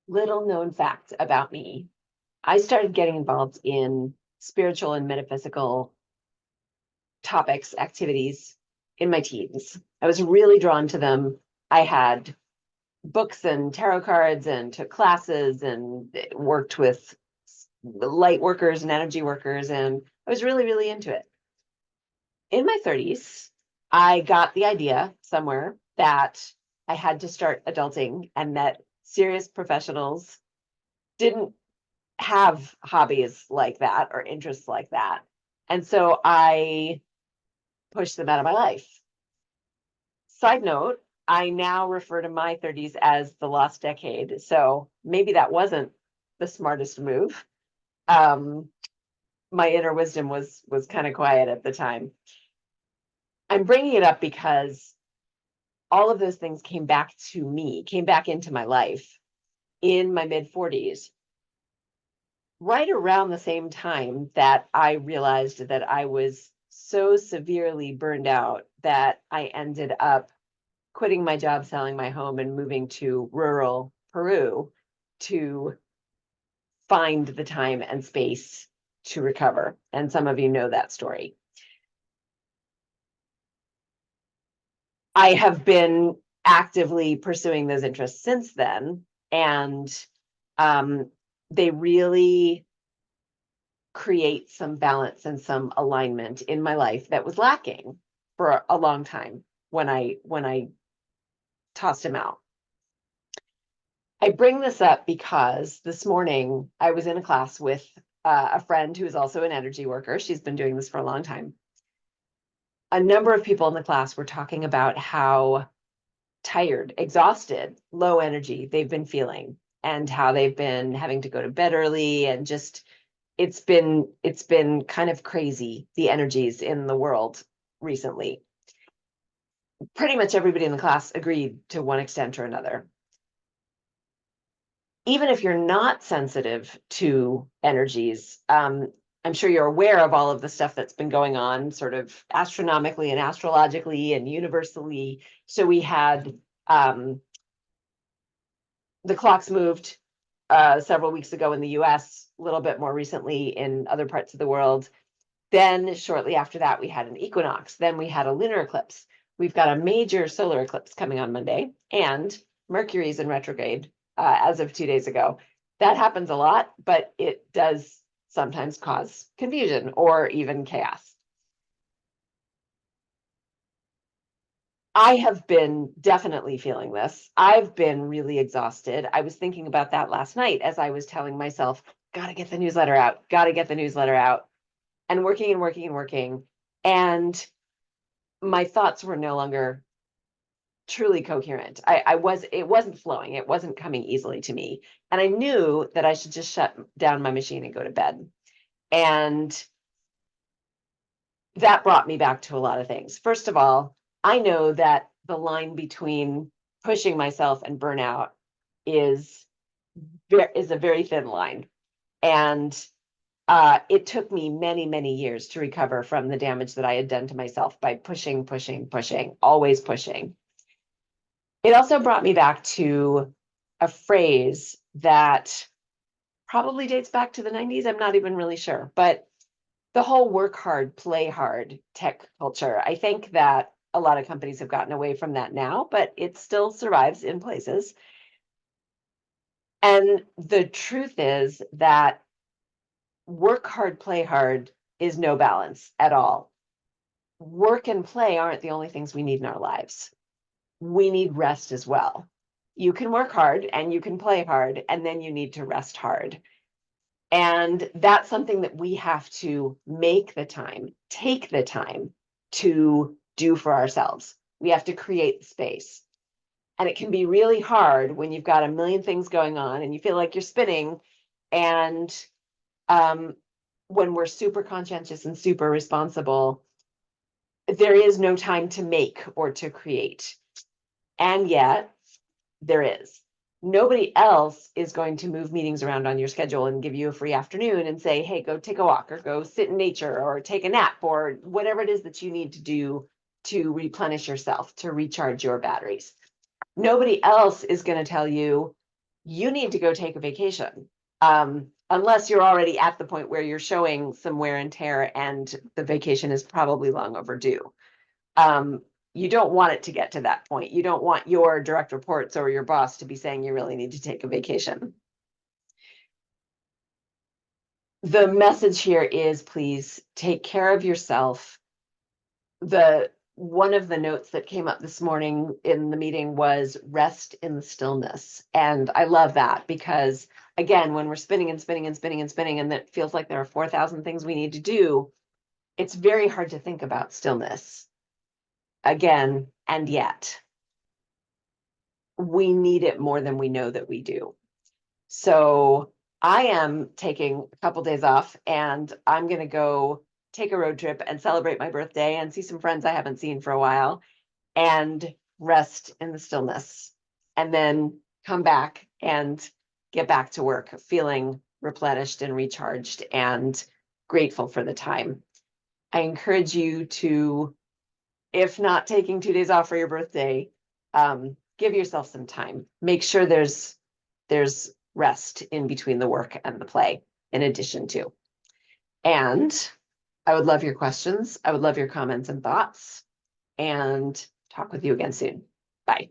Little known fact about me. I started getting involved in spiritual and metaphysical topics, activities in my teens. I was really drawn to them. I had books and tarot cards and took classes and worked with light workers and energy workers, and I was really, really into it. In my 30s, I got the idea somewhere that I had to start adulting and that serious professionals didn't have hobbies like that or interests like that. And so I pushed them out of my life. Side note, I now refer to my 30s as the lost decade. So maybe that wasn't the smartest move. My inner wisdom was kind of quiet at the time. I'm bringing it up because all of those things came back to me, came back into my life in my mid 40s, right around the same time that I realized that I was so severely burned out that I ended up quitting my job, selling my home, and moving to rural Peru to find the time and space to recover. And some of you know that story. I have been actively pursuing those interests since then, and they really create some balance and some alignment in my life that was lacking for a long time when I tossed him out. I bring this up because this morning I was in a class with a friend who is also an energy worker. She's been doing this for a long time. A number of people in the class were talking about how tired, exhausted, low energy they've been feeling, and how they've been having to go to bed early, and just it's been kind of crazy, the energies in the world recently. Pretty much everybody in the class agreed to one extent or another. Even if you're not sensitive to energies, I'm sure you're aware of all of the stuff that's been going on sort of astronomically and astrologically and universally. So we had the clocks moved several weeks ago in the US, a little bit more recently in other parts of the world. Then shortly after that, we had an equinox. Then we had a lunar eclipse. We've got a major solar eclipse coming on Monday, and Mercury's in retrograde as of 2 days ago. That happens a lot, but it does sometimes cause confusion or even chaos. I have been definitely feeling this. I've been really exhausted. I was thinking about that last night as I was telling myself, gotta get the newsletter out, gotta get the newsletter out, and working and working and working. And my thoughts were no longer truly coherent. It wasn't flowing. It wasn't coming easily to me. And I knew that I should just shut down my machine and go to bed. And that brought me back to a lot of things. First of all, I know that the line between pushing myself and burnout is a very thin line. And it took me many, many years to recover from the damage that I had done to myself by pushing, pushing, pushing, always pushing. It also brought me back to a phrase that probably dates back to the 90s. I'm not even really sure, but the whole work hard, play hard tech culture. I think that a lot of companies have gotten away from that now, but it still survives in places. And the truth is that work hard, play hard is no balance at all. Work and play aren't the only things we need in our lives. We need rest as well. You can work hard and you can play hard, and then you need to rest hard. And that's something that we have to make the time, take the time to do for ourselves. We have to create the space. And it can be really hard when you've got a million things going on and you feel like you're spinning. And when we're super conscientious and super responsible, there is no time to make or to create. And yet there is. Nobody else is going to move meetings around on your schedule and give you a free afternoon and say, hey, go take a walk or go sit in nature or take a nap or whatever it is that you need to do to replenish yourself, to recharge your batteries. Nobody else is going to tell you you need to go take a vacation. Unless you're already at the point where you're showing some wear and tear and the vacation is probably long overdue. You don't want it to get to that point. You don't want your direct reports or your boss to be saying you really need to take a vacation. The message here is, please take care of yourself. One of the notes that came up this morning in the meeting was rest in the stillness. And I love that because, again, when we're spinning and spinning and spinning and spinning, and it feels like there are 4,000 things we need to do, it's very hard to think about stillness. Again, and yet we need it more than we know that we do. So I am taking a couple days off and I'm going to go take a road trip and celebrate my birthday and see some friends I haven't seen for a while and rest in the stillness, and then come back and get back to work feeling replenished and recharged and grateful for the time. I encourage you to, if not taking 2 days off for your birthday, give yourself some time. Make sure there's rest in between the work and the play in addition to. And I would love your questions. I would love your comments and thoughts, and talk with you again soon. Bye.